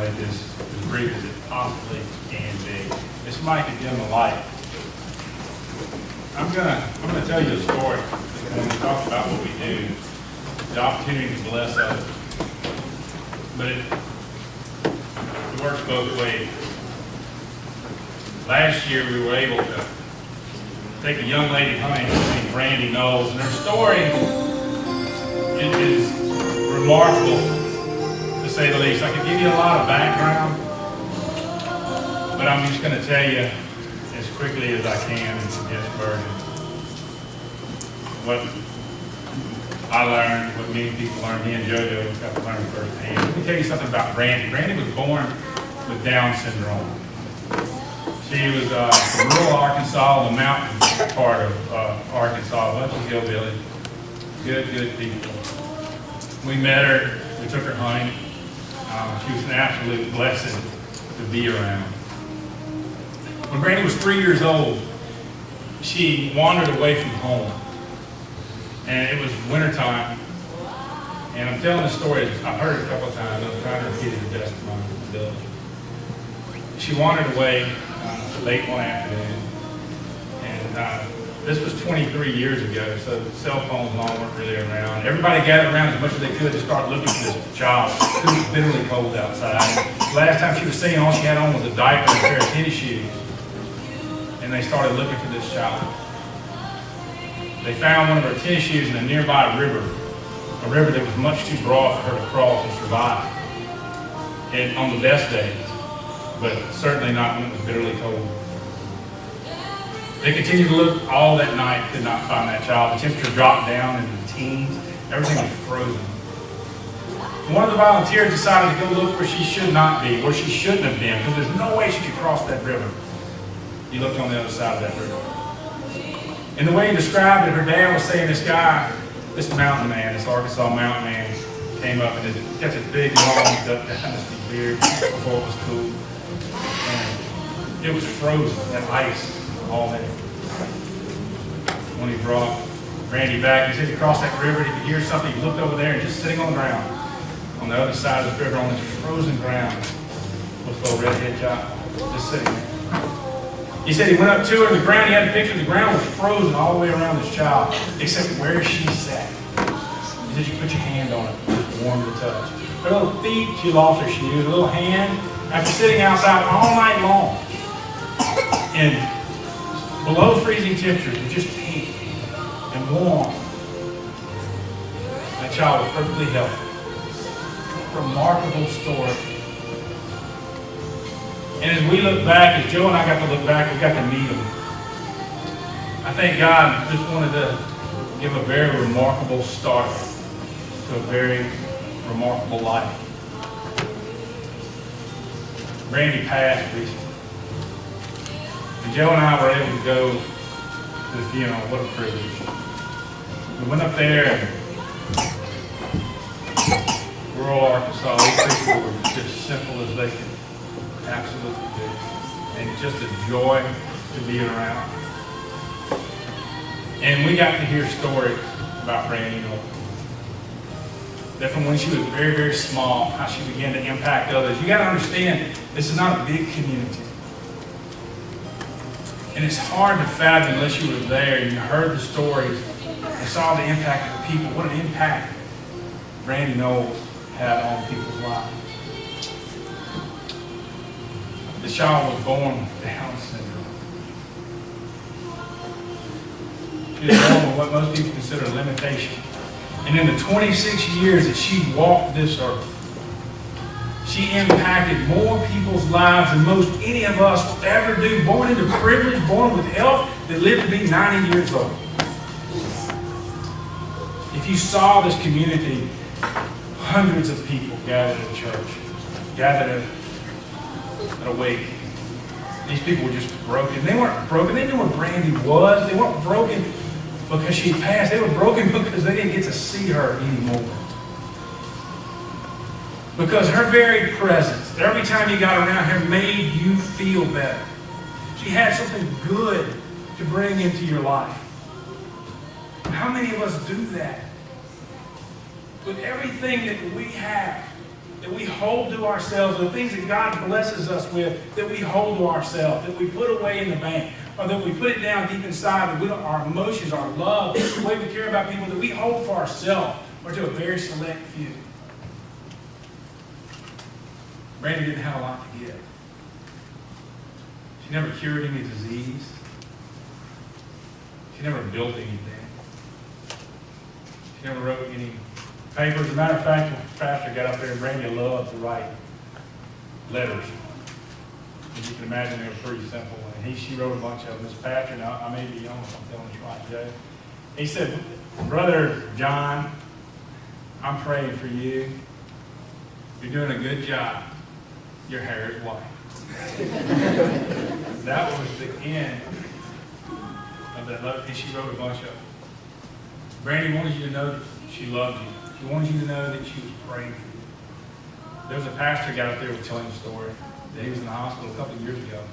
make this as brief as it possibly can be. This might could dim the light. I'm gonna tell you a story. When we talk about what we do, the opportunity to bless others. But it works both ways. Last year we were able to take a young lady hunting named Brandi Knowles, and her story is remarkable, to say the least. I could give you a lot of background, but I'm just going to tell you as quickly as I can in condensed version what I learned, what many people learned. Me and JoJo got to learn firsthand. Let me tell you something about Brandi. Brandi was born with Down syndrome. She was from rural Arkansas, the mountain part of Arkansas, a bunch of hillbillies, good people. We met her, we took her hunting. She was an absolute blessing to be around. When Brandi was 3 years old, she wandered away from home. And it was wintertime. And I'm telling this story, I've heard it a couple of times, I'm trying to repeat it to the best of my ability. She wandered away late one afternoon, and this was 23 years ago, so cell phones and all weren't really around. Everybody gathered around as much as they could to start looking for this child. It was bitterly cold outside. Last time she was seen, all she had on was a diaper and a pair of tennis shoes, and they started looking for this child. They found one of her tennis shoes in a nearby river, a river that was much too broad for her to cross and survive, and on the best days, but certainly not when it was bitterly cold. They continued to look all that night, could not find that child. The temperature dropped down into the teens. Everything was frozen. One of the volunteers decided to go look where she should not be, where she shouldn't have been, because there's no way she could cross that river. He looked on the other side of that river. And the way he described it, her dad was saying this guy, this mountain man, this Arkansas mountain man, came up and got this big, long, Duck Dynasty beard before it was cool. And it was frozen, that ice, all that. When he brought Brandi back, he said he crossed that river, he could hear something, he looked over there, and just sitting on the ground, on the other side of the river, on this frozen ground, was the little redhead child, just sitting there. He said he went up to her, the ground, he had a picture, the ground was frozen all the way around this child, except where she sat. He said you put your hand on it, it was warm to touch. Her little feet, she lost her shoes, her little hand, after sitting outside all night long, in below freezing temperatures, was just pink and warm. That child was perfectly healthy. Remarkable story. And as we look back, as Joe and I got to look back, we got to meet him. I think God just wanted to give a very remarkable start to a very remarkable life. Brandi passed recently. And Joe and I were able to go to the funeral. What a privilege. We went up there in rural Arkansas. These people were just simple as they could absolutely do. And just a joy to be around. And we got to hear stories about Brandi Knowles. That from when she was very, very small, how she began to impact others. You got to understand, this is not a big community. And it's hard to fathom unless you were there and you heard the stories and saw the impact of the people. What an impact Brandi Knowles had on people's lives. The child was born with Down syndrome. She was born with what most people consider a limitation. And in the 26 years that she walked this earth, she impacted more people's lives than most any of us will ever do. Born into privilege, born with health, that lived to be 90 years old. If you saw this community, hundreds of people gathered at church, gathered at a wake. These people were just broken. They weren't broken. They knew where Brandi was. They weren't broken because she passed. They were broken because they didn't get to see her anymore. Because her very presence, every time you got around her, made you feel better. She had something good to bring into your life. How many of us do that? With everything that we have, that we hold to ourselves, the things that God blesses us with, that we hold to ourselves, that we put away in the bank, or that we put it down deep inside, that we don't, our emotions, our love, the way we care about people, that we hold for ourselves, or to a very select few. Brandi didn't have a lot to give. She never cured any disease. She never built anything. She never wrote any papers. As a matter of fact, when the pastor got up there, Brandi loved to write letters. As you can imagine, they were pretty simple. And she wrote a bunch of them. This pastor, now I may be young if I'm telling this right, Joe. He said, Brother John, I'm praying for you. You're doing a good job. Your hair is white. That was the end of that letter. And she wrote a bunch of them. Brandi wanted you to know that she loved you. She wanted you to know that she was praying for you. There was a pastor got up there was telling a story that he was in the hospital a couple of years ago.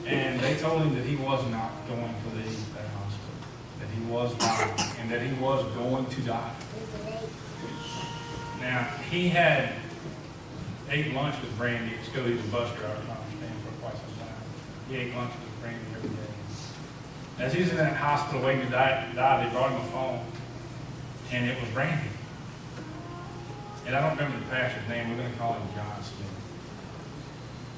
And they told him that he was not going to leave that hospital. That he was dying. And that he was going to die. Now, he had ate lunch with Brandi. Still, he was a bus driver, I understand, for quite some time. He ate lunch with Brandi every day. As he was in that hospital waiting to die, they brought him a phone. And it was Brandi. And I don't remember the pastor's name. We're going to call him John Smith.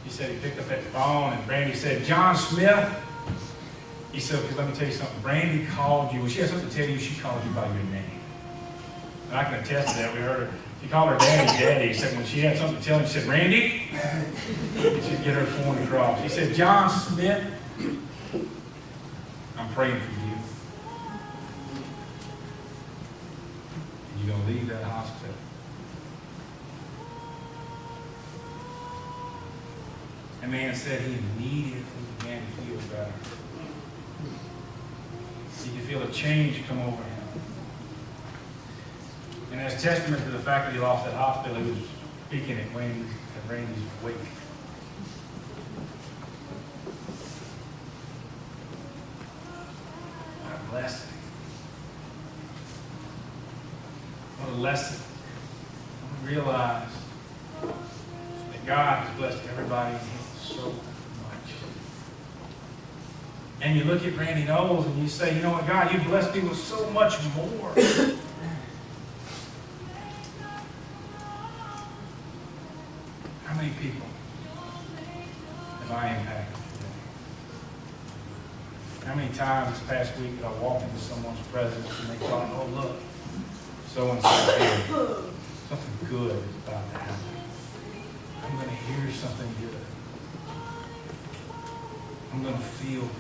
He said he picked up that phone, and Brandi said, John Smith? He said, okay, let me tell you something. Brandi called you. When she had something to tell you, she called you by your name. And I can attest to that. We heard her. She called her daddy. He said when she had something to tell him, she said, Randy? And she'd get her phone across. He said, John Smith, I'm praying for you. And you're going to leave that hospital. And man said he immediately began to feel better. He could feel a change come over him. And as testament to the fact that he lost that hospital, he was speaking at Randy's wake. What a blessing. What a lesson. We realize that God has blessed everybody so much. And you look at Randy Knowles and you say, you know what, God, you've blessed me with so much more. How many people have I impacted today? How many times this past week did I walk into someone's presence and they thought, oh, look, so-and-so here. Something good is about to happen. I'm going to hear something good. I'm going to feel good.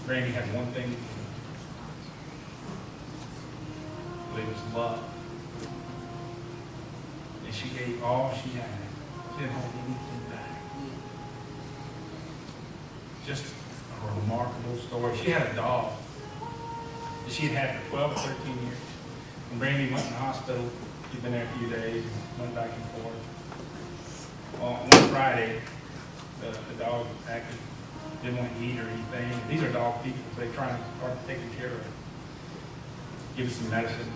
Brandi had one thing to do. But it was love. And she gave all she had. She didn't hold anything back. Just a remarkable story. She had a dog that she had had for 12 or 13 years. When Brandi went in the hospital, she'd been there a few days, went back and forth. Well, one Friday, the dog acted, didn't want to eat or anything. These are dog people, so they're trying to start taking care of her. Give her some medicine.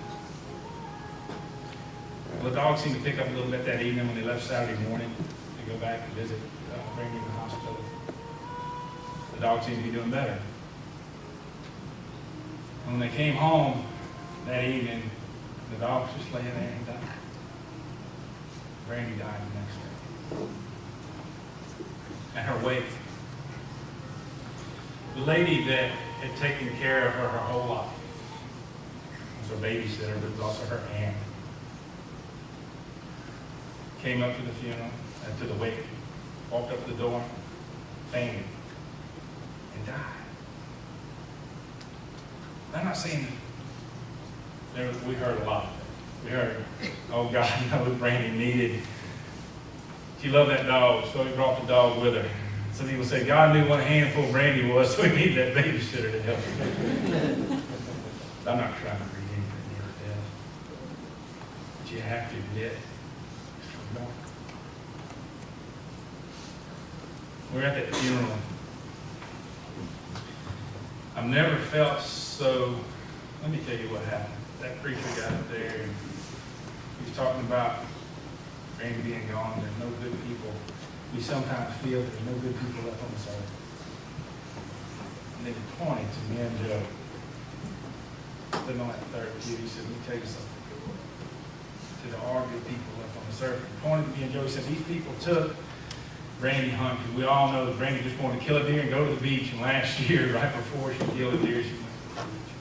Well, the dog seemed to pick up a little bit that evening when they left Saturday morning to go back and visit Brandi in the hospital. The dog seemed to be doing better. And when they came home that evening, the dog was just laying there and died. Brandi died the next day. At her wake, the lady that had taken care of her whole life was her babysitter, but was also her aunt. Came up to the funeral, to the wake, walked up to the door, fainted, and died. I'm not saying we heard a lot. We heard, oh God knows Brandi needed. She loved that dog, so he brought the dog with her. Some people say God knew what a handful Brandi was, so he needed that babysitter to help him. I'm not trying to read anything near death. But you have to admit, it's remarkable. We're at that funeral. I've never felt so. Let me tell you what happened. That preacher got up there and He's talking about Randy being gone, there's no good people. We sometimes feel there's no good people left on this earth. And then he pointed to me and Joe. Sitting on that third pew, he said, let me tell you something. There are good people left on this earth. He pointed to me and Joe, he said, these people took Brandy hunt, because we all know that Brandy just wanted to kill a deer and go to the beach. And last year, right before she killed a deer, she went to the beach.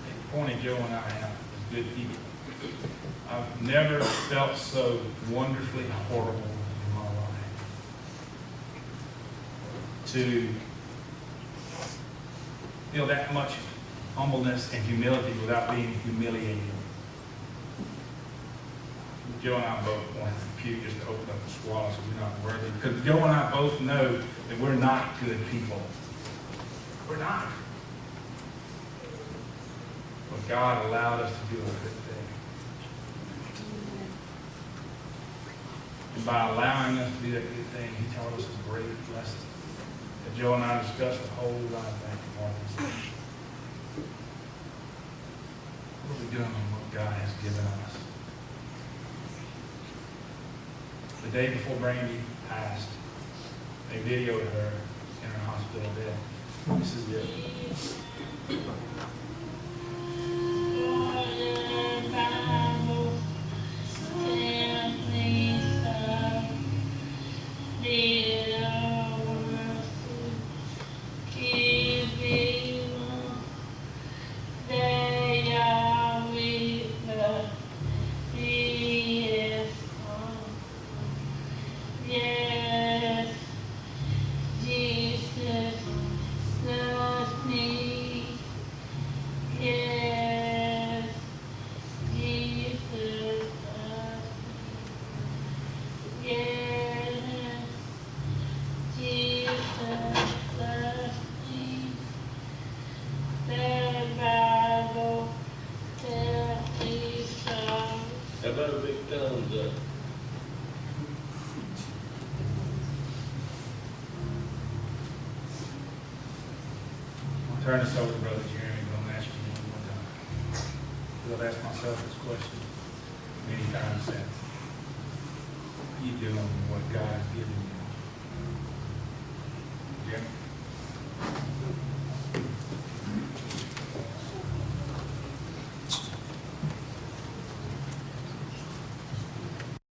He pointed Joe and I out as good people. I've never felt so wonderfully horrible in my life. To feel that much humbleness and humility without being humiliated. Joe and I both wanted the pew just to open up the swallow so we're not worthy. Because Joe and I both know that we're not good people. We're not. But God allowed us to do a good thing. And by allowing us to do that good thing, he taught us a great lesson that Joe and I discussed a whole lot back in Martha's life. What are we doing with what God has given us? The day before Brandy passed, they videoed her in her hospital bed. This is it. How about a big thumbs up? I'll turn this over to Brother Jeremy, but I'm going to ask you one more time. Because I've asked myself this question many times since. What are you doing with what God has given you?